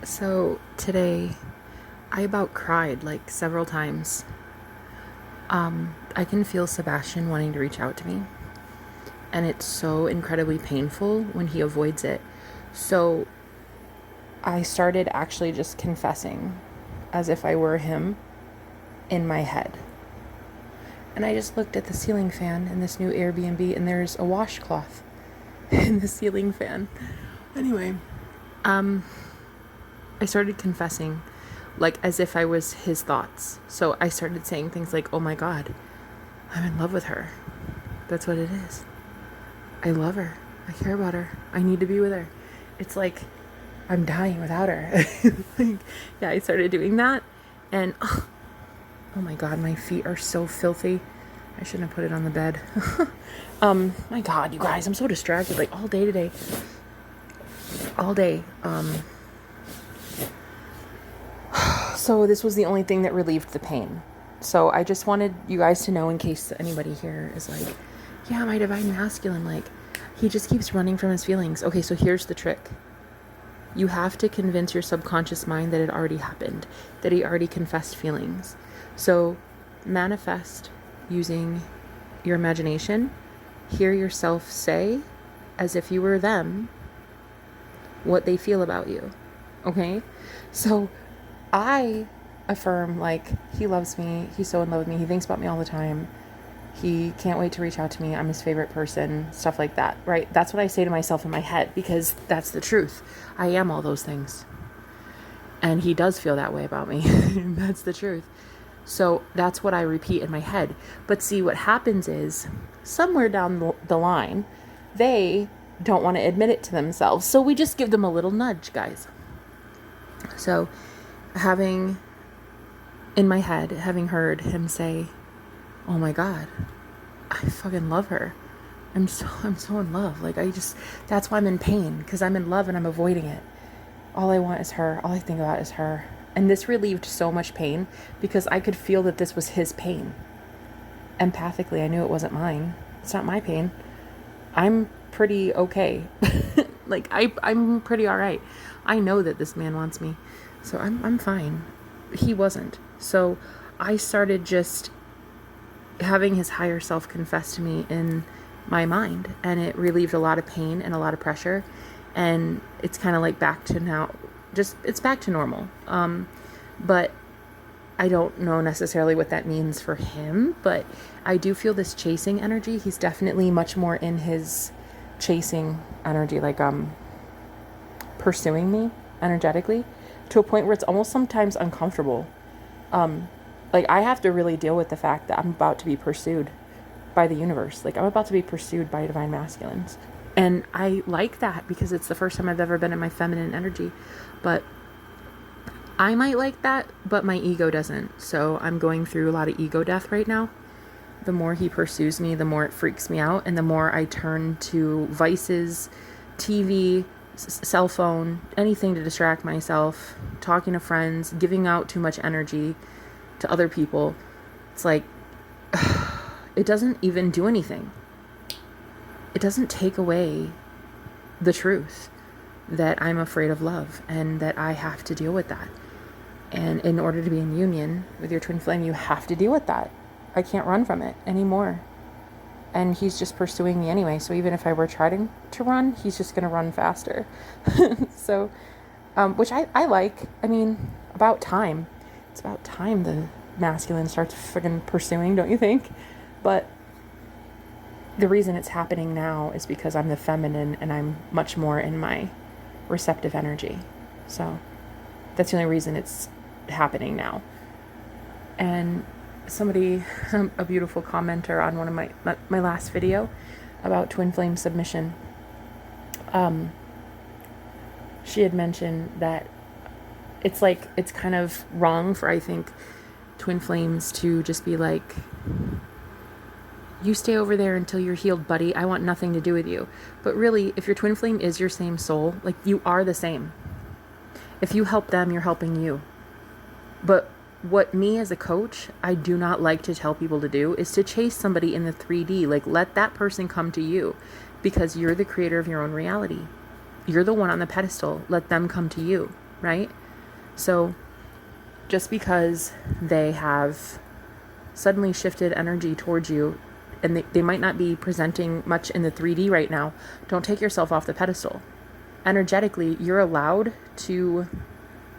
So today, I about cried like several times. I can feel Sebastian wanting to reach out to me, and it's so incredibly painful when he avoids it. So I started actually just confessing as if I were him in my head. And I just looked at the ceiling fan in this new Airbnb, and there's a washcloth in the ceiling fan. Anyway, I started confessing like as if I was his thoughts. So I started saying things like, oh my God, I'm in love with her. That's what it is. I love her. I care about her. I need to be with her. It's like I'm dying without her. Like, yeah, I started doing that. And oh my God, my feet are so filthy. I shouldn't have put it on the bed. My God, you guys, I'm so distracted like all day today. All day. So this was the only thing that relieved the pain. So I just wanted you guys to know, in case anybody here is like, yeah, my divine masculine, like, he just keeps running from his feelings. Okay, so here's the trick. You have to convince your subconscious mind that it already happened, that he already confessed feelings. So manifest using your imagination. Hear yourself say, as if you were them, what they feel about you. Okay? So I affirm, like, he loves me. He's so in love with me. He thinks about me all the time. He can't wait to reach out to me. I'm his favorite person, stuff like that, right? That's what I say to myself in my head, because that's the truth. I am all those things. And he does feel that way about me. That's the truth. So that's what I repeat in my head. But see, what happens is somewhere down the line, they don't want to admit it to themselves. So we just give them a little nudge, guys. So having in my head, having heard him say, oh my God, I fucking love her. I'm so in love. Like, that's why I'm in pain, because I'm in love and I'm avoiding it. All I want is her. All I think about is her. And this relieved so much pain because I could feel that this was his pain. Empathically, I knew it wasn't mine. It's not my pain. I'm pretty okay. Like, I'm pretty all right. I know that this man wants me. So I'm fine. He wasn't. So I started just having his higher self confess to me in my mind, and it relieved a lot of pain and a lot of pressure, and it's kind of like back to now, just it's back to normal. But I don't know necessarily what that means for him, but I do feel this chasing energy. He's definitely much more in his chasing energy, like pursuing me energetically, to a point where it's almost sometimes uncomfortable. Like, I have to really deal with the fact that I'm about to be pursued by the universe. Like, I'm about to be pursued by divine masculines. And I like that because it's the first time I've ever been in my feminine energy. But I might like that, but my ego doesn't. So I'm going through a lot of ego death right now. The more he pursues me, the more it freaks me out. And the more I turn to vices, TV, cell phone, anything to distract myself, talking to friends, giving out too much energy to other people. It's like, it doesn't even do anything. It doesn't take away the truth that I'm afraid of love and that I have to deal with that. And in order to be in union with your twin flame, you have to deal with that. I can't run from it anymore. And he's just pursuing me anyway. So even if I were trying to run, he's just going to run faster. So, which I like. I mean, about time. It's about time the masculine starts friggin' pursuing, don't you think? But the reason it's happening now is because I'm the feminine and I'm much more in my receptive energy. So that's the only reason it's happening now. And somebody, a beautiful commenter on one of my last video about twin flame submission, she had mentioned that it's like, it's kind of wrong for, I think, twin flames to just be like, you stay over there until you're healed, buddy. I want nothing to do with you. But really, if your twin flame is your same soul, like, you are the same. If you help them, you're helping you. But what me as a coach, I do not like to tell people to do is to chase somebody in the 3D. Like, let that person come to you, because you're the creator of your own reality. You're the one on the pedestal. Let them come to you, right? So just because they have suddenly shifted energy towards you, and they might not be presenting much in the 3D right now, don't take yourself off the pedestal. Energetically, you're allowed to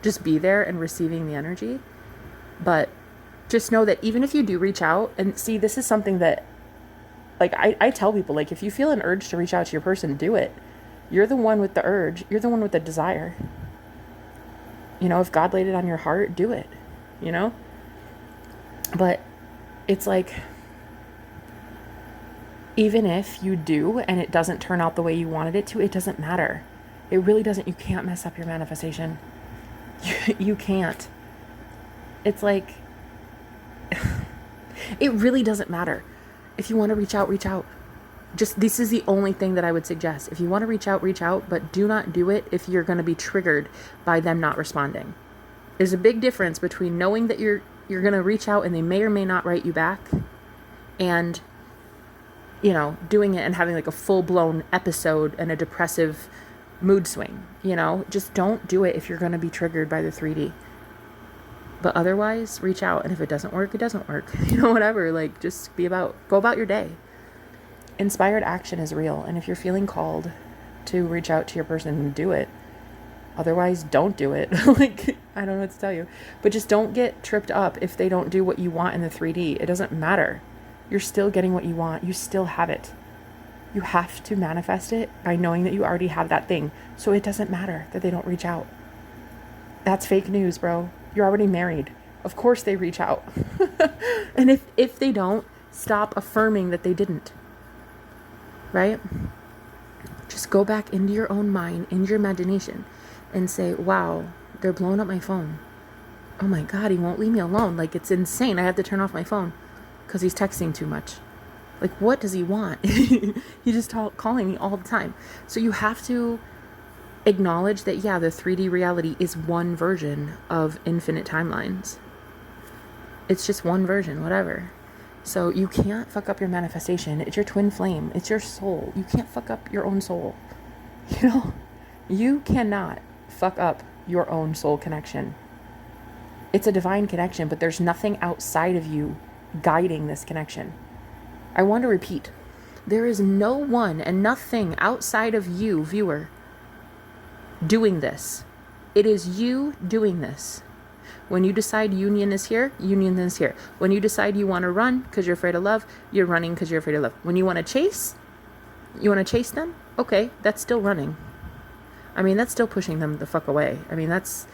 just be there and receiving the energy. But just know that even if you do reach out, and see, this is something that, like, I tell people, like, if you feel an urge to reach out to your person, do it. You're the one with the urge. You're the one with the desire. You know, if God laid it on your heart, do it, you know? But it's like, even if you do and it doesn't turn out the way you wanted it to, it doesn't matter. It really doesn't. You can't mess up your manifestation. You can't. It's like, it really doesn't matter. If you want to reach out, reach out. Just, this is the only thing that I would suggest. If you want to reach out, but do not do it if you're going to be triggered by them not responding. There's a big difference between knowing that you're going to reach out and they may or may not write you back, and, you know, doing it and having like a full-blown episode and a depressive mood swing. You know, just don't do it if you're going to be triggered by the 3D. But otherwise, reach out. And if it doesn't work, it doesn't work. You know, whatever. Like, just go about your day. Inspired action is real. And if you're feeling called to reach out to your person, do it. Otherwise, don't do it. Like, I don't know what to tell you. But just don't get tripped up if they don't do what you want in the 3D. It doesn't matter. You're still getting what you want. You still have it. You have to manifest it by knowing that you already have that thing. So it doesn't matter that they don't reach out. That's fake news, bro. You're already married. Of course they reach out. And if they don't, stop affirming that they didn't. Right? Just go back into your own mind, into your imagination, and say, wow, they're blowing up my phone. Oh my God, he won't leave me alone. Like, it's insane. I have to turn off my phone because he's texting too much. Like, what does he want? He's just calling me all the time. So you have to acknowledge that, yeah, the 3D reality is one version of infinite timelines. It's just one version, whatever. So you can't fuck up your manifestation. It's your twin flame. It's your soul. You can't fuck up your own soul. You know, you cannot fuck up your own soul connection. It's a divine connection, but there's nothing outside of you guiding this connection. I want to repeat, there is no one and nothing outside of you, viewer, doing this. It is you doing this. When you decide union is here, union is here. When you decide you want to run because you're afraid of love, you're running because you're afraid of love. When you want to chase, them? Okay, that's still running. I mean, that's still pushing them the fuck away. I mean, that's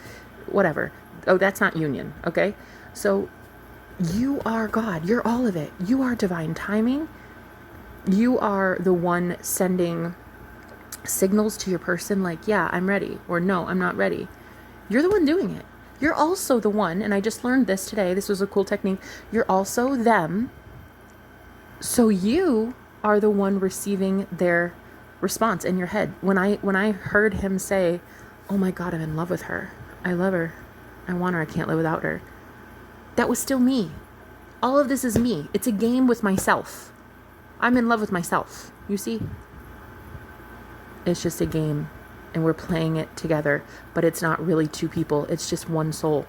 whatever. Oh, that's not union, okay? So you are God. You're all of it. You are divine timing. You are the one sending signals to your person like, yeah, I'm ready, or no, I'm not ready. You're the one doing it. You're also the one, and I just learned this today. This was a cool technique. You're also them. So you are the one receiving their response in your head. When I heard him say, oh my God, I'm in love with her. I love her. I want her. I can't live without her. That was still me. All of this is me. It's a game with myself. I'm in love with myself. You see? It's just a game, and we're playing it together, but it's not really two people. It's just one soul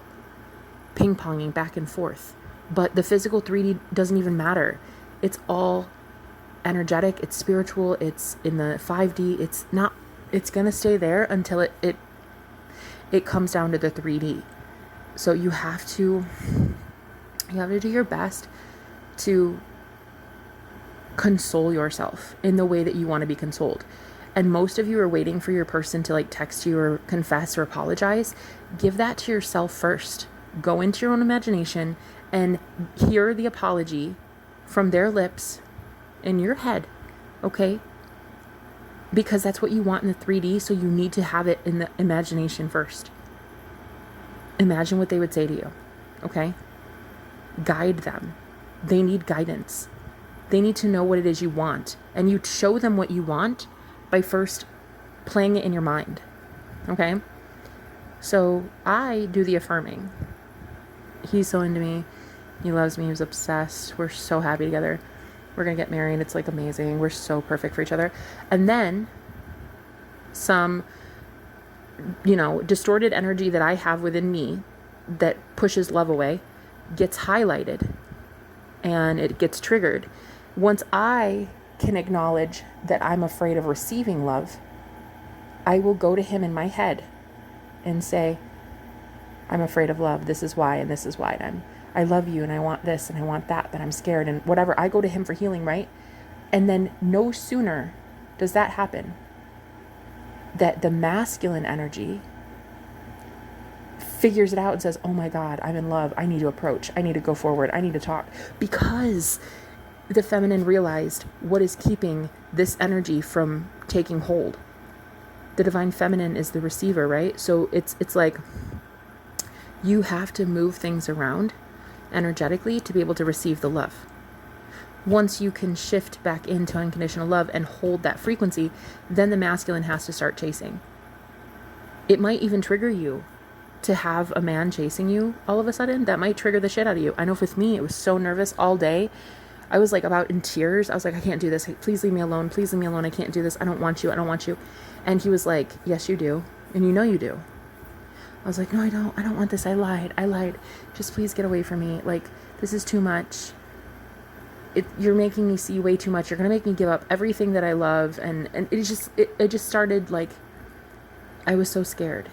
ping-ponging back and forth. But the physical 3D doesn't even matter. It's all energetic. It's spiritual. It's in the 5D. It's going to stay there until it comes down to the 3D. So you have to do your best to console yourself in the way that you want to be consoled. And most of you are waiting for your person to like text you or confess or apologize. Give that to yourself first. Go into your own imagination and hear the apology from their lips in your head, okay? Because that's what you want in the 3D, so you need to have it in the imagination first. Imagine what they would say to you, okay? Guide them. They need guidance. They need to know what it is you want. And you show them what you want by first playing it in your mind, okay? So I do the affirming. He's so into me. He loves me. He was obsessed. We're so happy together. We're going to get married. It's like amazing. We're so perfect for each other. And then some distorted energy that I have within me that pushes love away gets highlighted and it gets triggered. Once I can acknowledge that I'm afraid of receiving love, I will go to him in my head and say, I'm afraid of love. This is why, and this is why. And I love you, and I want this, and I want that, but I'm scared, and whatever. I go to him for healing, right? And then no sooner does that happen that the masculine energy figures it out and says, oh my God, I'm in love. I need to approach. I need to go forward. I need to talk. Because the feminine realized what is keeping this energy from taking hold. The divine feminine is the receiver, right? So it's like you have to move things around energetically to be able to receive the love. Once you can shift back into unconditional love and hold that frequency, then the masculine has to start chasing. It might even trigger you to have a man chasing you all of a sudden. That might trigger the shit out of you. I know with me, it was so nervous all day. I was like about in tears. I was like, I can't do this. Please leave me alone. Please leave me alone. I can't do this. I don't want you. I don't want you. And he was like, yes, you do. And you know you do. I was like, no, I don't. I don't want this. I lied. Just please get away from me. Like, this is too much. You're making me see way too much. You're going to make me give up everything that I love. And it just started like, I was so scared.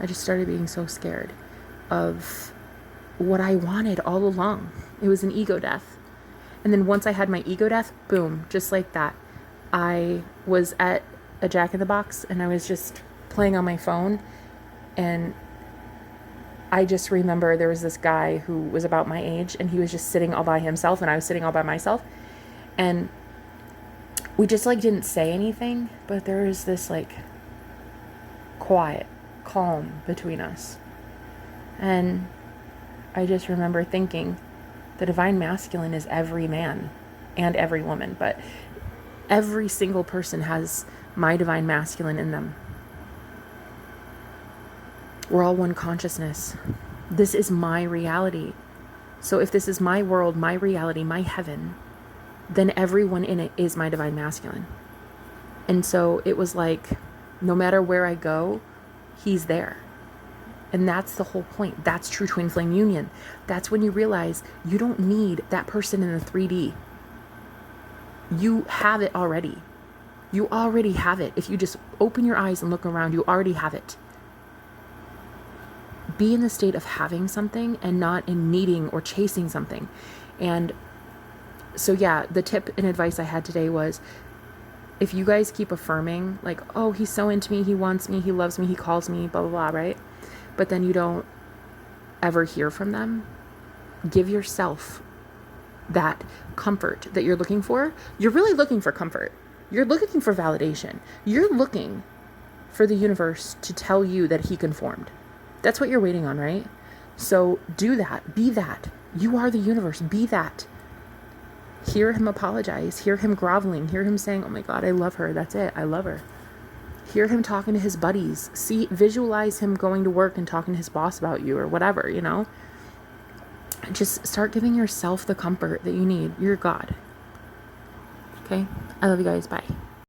I just started being so scared of what I wanted all along. It was an ego death. And then once I had my ego death, boom, just like that, I was at a Jack in the Box and I was just playing on my phone. And I just remember there was this guy who was about my age and he was just sitting all by himself and I was sitting all by myself. And we just like didn't say anything, but there was this like quiet, calm between us. And I just remember thinking the divine masculine is every man and every woman, but every single person has my divine masculine in them. We're all one consciousness. This is my reality. So if this is my world, my reality, my heaven, then everyone in it is my divine masculine. And so it was like, no matter where I go, he's there. And that's the whole point. That's true twin flame union. That's when you realize you don't need that person in the 3D. You have it already. You already have it. If you just open your eyes and look around, you already have it. Be in the state of having something and not in needing or chasing something. And so yeah, the tip and advice I had today was, if you guys keep affirming like, oh, he's so into me, he wants me, he loves me, he calls me, blah, blah, blah, right? But then you don't ever hear from them, give yourself that comfort that you're looking for. You're really looking for comfort. You're looking for validation. You're looking for the universe to tell you that he conformed. That's what you're waiting on, right? So do that. Be that. You are the universe. Be that. Hear him apologize. Hear him groveling. Hear him saying, oh my God, I love her. That's it. I love her. Hear him talking to his buddies. Visualize him going to work and talking to his boss about you or whatever, Just start giving yourself the comfort that you need. You're God. Okay? I love you guys. Bye.